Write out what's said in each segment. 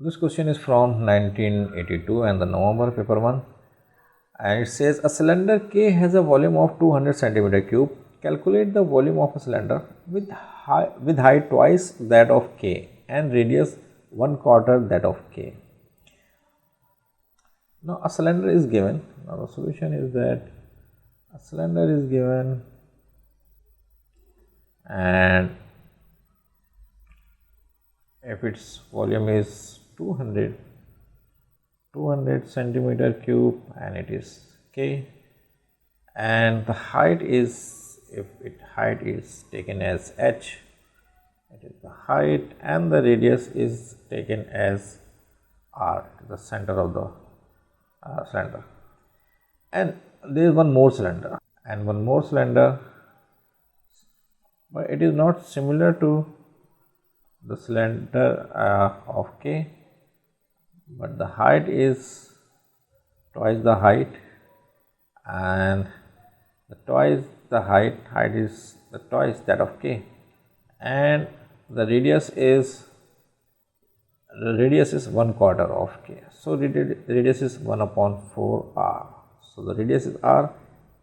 This question is from 1982 and the November paper 1, and it says a cylinder K has a volume of 200 centimeter cube. Calculate the volume of a cylinder with height twice that of K and radius 1/4 that of K. Now a cylinder is given. Now the solution is that a cylinder is given and if its volume is 200 centimeter cube and it is K, and the height is, if height is taken as h, it is the height, and the radius is taken as r, the center of the cylinder. And there is one more cylinder, but it is not similar to the cylinder of K, but the height is twice the height, and twice the height is the twice that of K, and the radius is 1/4 of K. So the radius is 1/4r. So the radius is r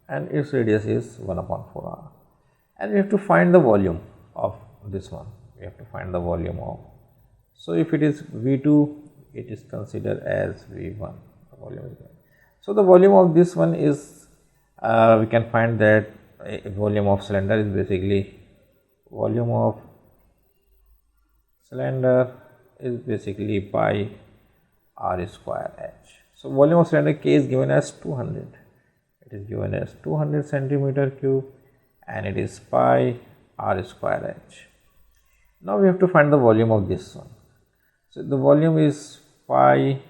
and its radius is 1/4r, and we have to find the volume of this one. We have to find the volume of, so if it is V2, it is considered as V1. The volume is given. So the volume of this one is, we can find that volume of cylinder is basically pi r square h. So volume of cylinder K is given as 200. It is given as 200 centimeter cube and it is pi r square h. Now we have to find the volume of this one. So the volume is pi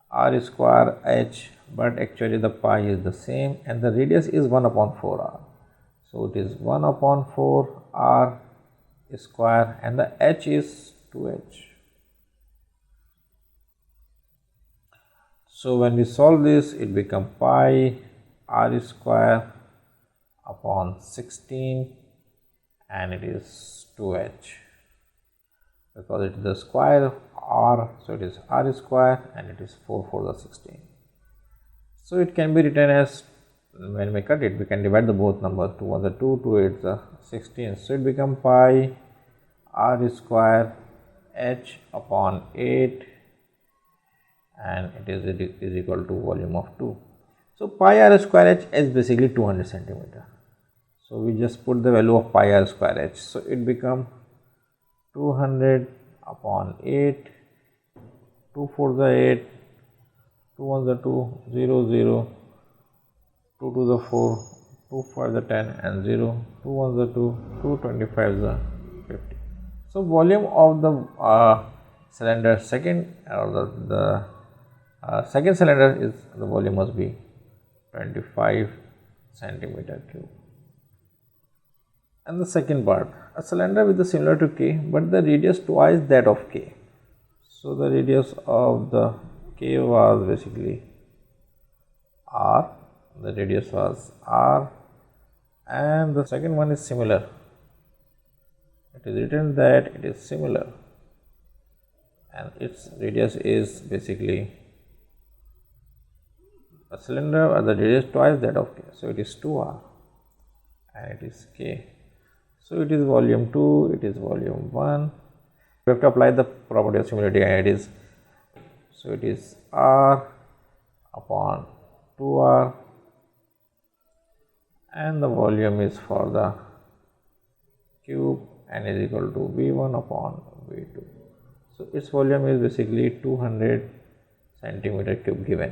r square h, but actually the pi is the same and the radius is 1/4r. So it is 1/4r square and the h is 2h. So when we solve this, it becomes pi r square upon 16 and it is 2h, because it is the square of r, so it is r square and it is 4 the 16. So it can be written as, when we cut it, we can divide the both numbers, 2 1 the 2, 2 8 the 16. So it becomes pi r square h upon 8 and it is equal to volume of 2. So pi r square h is basically 200 centimeter. So we just put the value of pi r square h. So it becomes 200 upon 8, 2 4 the 8, 2 1 the 2, 0 0, 2 2 the 4, 2 5 the 10 and 0, 2 1 the 2, 2 25 the 50. So volume of the cylinder second, or the second cylinder is, the volume must be 25 centimeter cube. And the second part, a cylinder with the similar to K but the radius twice that of K. So the radius of the K was basically r, the radius was r, and the second one is similar. It is written that it is similar and its radius is basically, a cylinder or the radius twice that of K. So it is 2r and it is K. So it is volume 2, it is volume 1. We have to apply the property of similarity and it is, so it is r upon 2r and the volume is for the cube and is equal to V1 upon V2. So its volume is basically 200 centimeter cube given.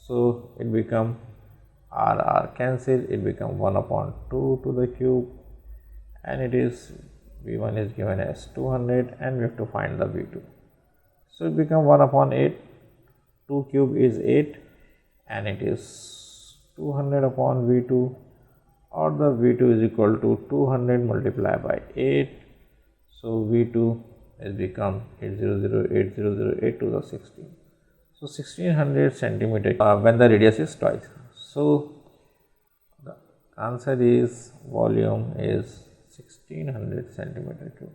So it becomes r cancel, it becomes 1/2 to the cube and it is, V1 is given as 200 and we have to find the V2. So it becomes 1/8, 2 cube is 8 and it is 200 upon V2, or the V2 is equal to 200 multiplied by 8. So V2 has become 800 to the 16. So 1600 centimeter when the radius is twice. So the answer is, volume is 1600 centimeter cube.